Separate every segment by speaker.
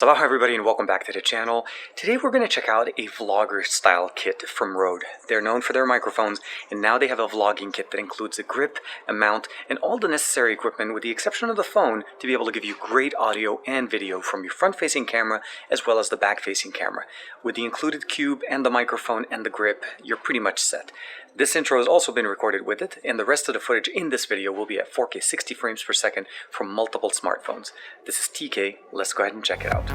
Speaker 1: Aloha everybody and welcome back to the channel. Today we're going to check out a vlogger style kit from RØDE. They're known for their microphones and now they have a vlogging kit that includes a grip, a mount, and all the necessary equipment with the exception of the phone to be able to give you great audio and video from your front facing camera as well as the back facing camera. With the included cube and the microphone and the grip, you're pretty much set. This intro has also been recorded with it, and the rest of the footage in this video will be at 4K 60 frames per second from multiple smartphones. This is TK, let's go ahead and check it out.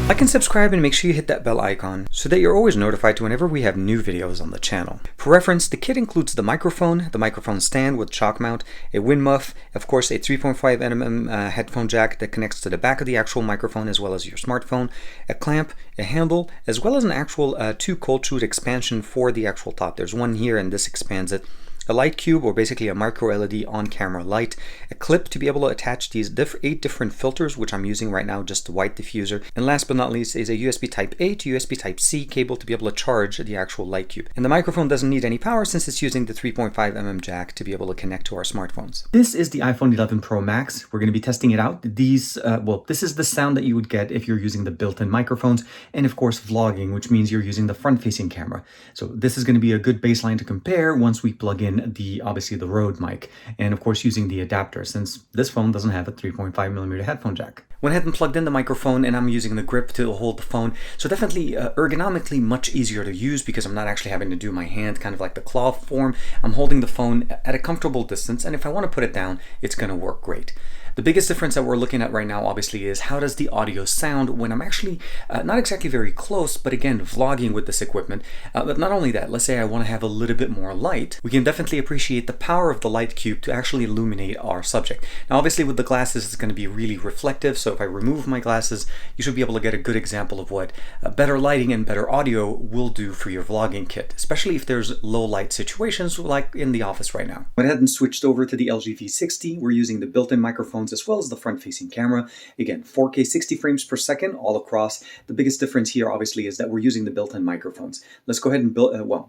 Speaker 1: Like and subscribe and make sure you hit that bell icon so that you're always notified whenever we have new videos on the channel. For reference, the kit includes the microphone stand with shock mount, a wind muff, of course a 3.5mm headphone jack that connects to the back of the actual microphone as well as your smartphone, a clamp, a handle, as well as an actual 2 cold shoot expansion for the actual top. There's one here and this expands it. A light cube, or basically a micro LED on-camera light, a clip to be able to attach these 8 different filters, which I'm using right now, just the white diffuser, and last but not least is a USB Type A to USB Type C cable to be able to charge the actual light cube. And the microphone doesn't need any power since it's using the 3.5mm jack to be able to connect to our smartphones. This is the iPhone 11 Pro Max. We're going to be testing it out. These, this is the sound that you would get if you're using the built-in microphones, and of course vlogging, which means you're using the front-facing camera. So this is going to be a good baseline to compare once we plug in obviously the RØDE mic, and of course using the adapter since this phone doesn't have a 3.5mm headphone jack. Went ahead and plugged in the microphone and I'm using the grip to hold the phone, so definitely ergonomically much easier to use because I'm not actually having to do my hand kind of like the claw form. I'm holding the phone at a comfortable distance, and if I want to put it down, it's going to work great. The biggest difference that we're looking at right now obviously is how does the audio sound when I'm actually not exactly very close, but again vlogging with this equipment. But not only that, let's say I want to have a little bit more light, we can definitely appreciate the power of the light cube to actually illuminate our subject. Now obviously with the glasses it's going to be really reflective, so if I remove my glasses you should be able to get a good example of what better lighting and better audio will do for your vlogging kit, especially if there's low light situations like in the office right now. Went ahead and switched over to the LG V60. We're using the built-in microphones as well as the front-facing camera. Again, 4K 60 frames per second all across. The biggest difference here obviously is that we're using the built-in microphones. Let's go ahead and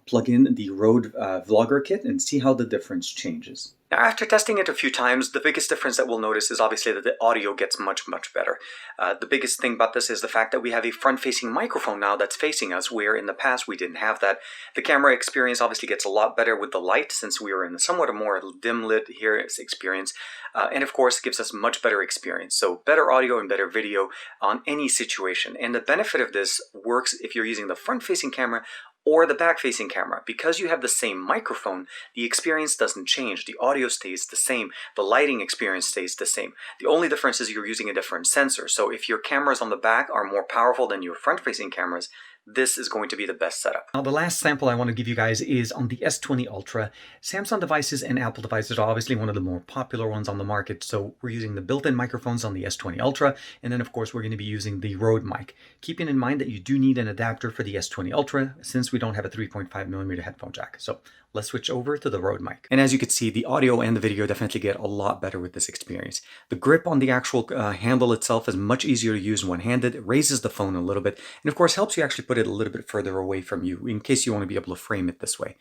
Speaker 1: plug in the RØDE vlogger kit and see how the difference changes. Now, after testing it a few times, the biggest difference that we'll notice is obviously that the audio gets much better. The biggest thing about this is the fact that we have a front-facing microphone now that's facing us, where in the past we didn't have that. The camera experience obviously gets a lot better with the light since we were in somewhat a more dim lit here experience. And of course, it gives us much better experience. So better audio and better video on any situation. And the benefit of this works if you're using the front-facing camera or the back-facing camera. Because you have the same microphone, the experience doesn't change. The audio stays the same. The lighting experience stays the same. The only difference is you're using a different sensor. So if your cameras on the back are more powerful than your front-facing cameras, this is going to be the best setup. Now the last sample I want to give you guys is on the S20 Ultra. Samsung devices and Apple devices are obviously one of the more popular ones on the market, so we're using the built-in microphones on the S20 Ultra, and then of course we're going to be using the RØDE mic. Keeping in mind that you do need an adapter for the S20 Ultra since we don't have a 3.5mm headphone jack. So let's switch over to the RØDE mic. And as you can see, the audio and the video definitely get a lot better with this experience. The grip on the actual handle itself is much easier to use one-handed. It raises the phone a little bit, and of course helps you actually put it a little bit further away from you in case you want to be able to frame it this way.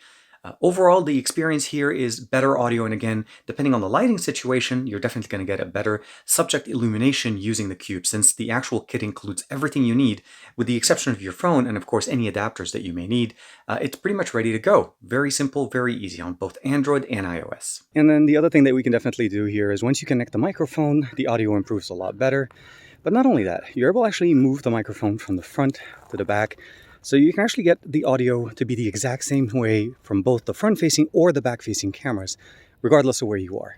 Speaker 1: Overall, the experience here is better audio, and again, depending on the lighting situation, you're definitely going to get a better subject illumination using the cube, since the actual kit includes everything you need, with the exception of your phone and of course any adapters that you may need. It's pretty much ready to go. Very simple, very easy on both Android and iOS. And then the other thing that we can definitely do here is once you connect the microphone, the audio improves a lot better. But not only that, you're able to actually move the microphone from the front to the back. So you can actually get the audio to be the exact same way from both the front-facing or the back-facing cameras, regardless of where you are.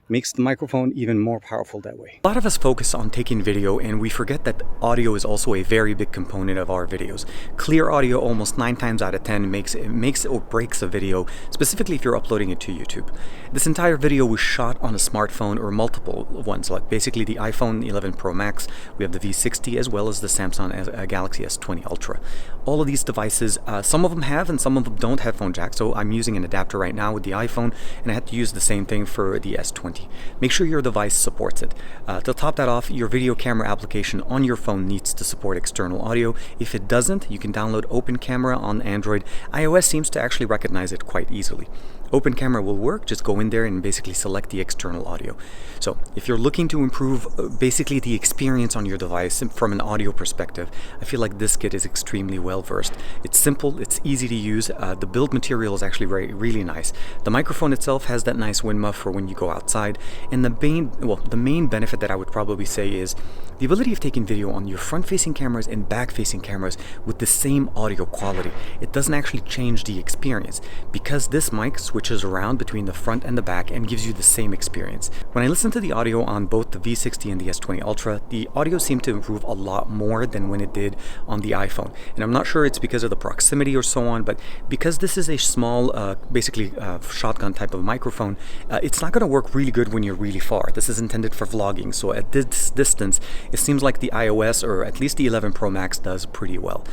Speaker 1: Makes the microphone even more powerful that way. A lot of us focus on taking video and we forget that audio is also a very big component of our videos. Clear audio almost 9 times out of 10 makes or breaks a video, specifically if you're uploading it to YouTube. This entire video was shot on a smartphone or multiple ones, like basically the iPhone 11 Pro Max, we have the V60 as well as the Samsung Galaxy S20 Ultra. All of these devices, some of them have and some of them don't have phone jack, so I'm using an adapter right now with the iPhone and I had to use the same thing for the S20. Make sure your device supports it. To top that off, your video camera application on your phone needs to support external audio. If it doesn't, you can download Open Camera on Android. iOS seems to actually recognize it quite easily. Open camera will work, just go in there and basically select the external audio. So if you're looking to improve basically the experience on your device from an audio perspective, I feel like this kit is extremely well versed. It's simple, it's easy to use, the build material is actually really nice. The microphone itself has that nice wind muff for when you go outside, and the main benefit that I would probably say is the ability of taking video on your front-facing cameras and back-facing cameras with the same audio quality. It doesn't actually change the experience because this mic switches around between the front and the back and gives you the same experience. When I listen to the audio on both the V60 and the S20 Ultra, the audio seemed to improve a lot more than when it did on the iPhone. And I'm not sure it's because of the proximity or so on, but because this is a small, basically shotgun type of microphone, it's not going to work really good when you're really far. This is intended for vlogging, so at this distance, it seems like the iOS, or at least the 11 Pro Max, does pretty well.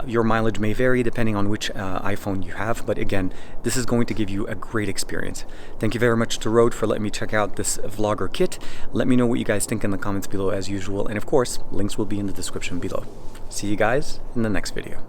Speaker 1: Your mileage may vary depending on which iPhone you have, but again, this is going to give you a great experience. Thank you very much to RØDE for letting me check out this vlogger kit. Let me know what you guys think in the comments below as usual, and of course, links will be in the description below. See you guys in the next video.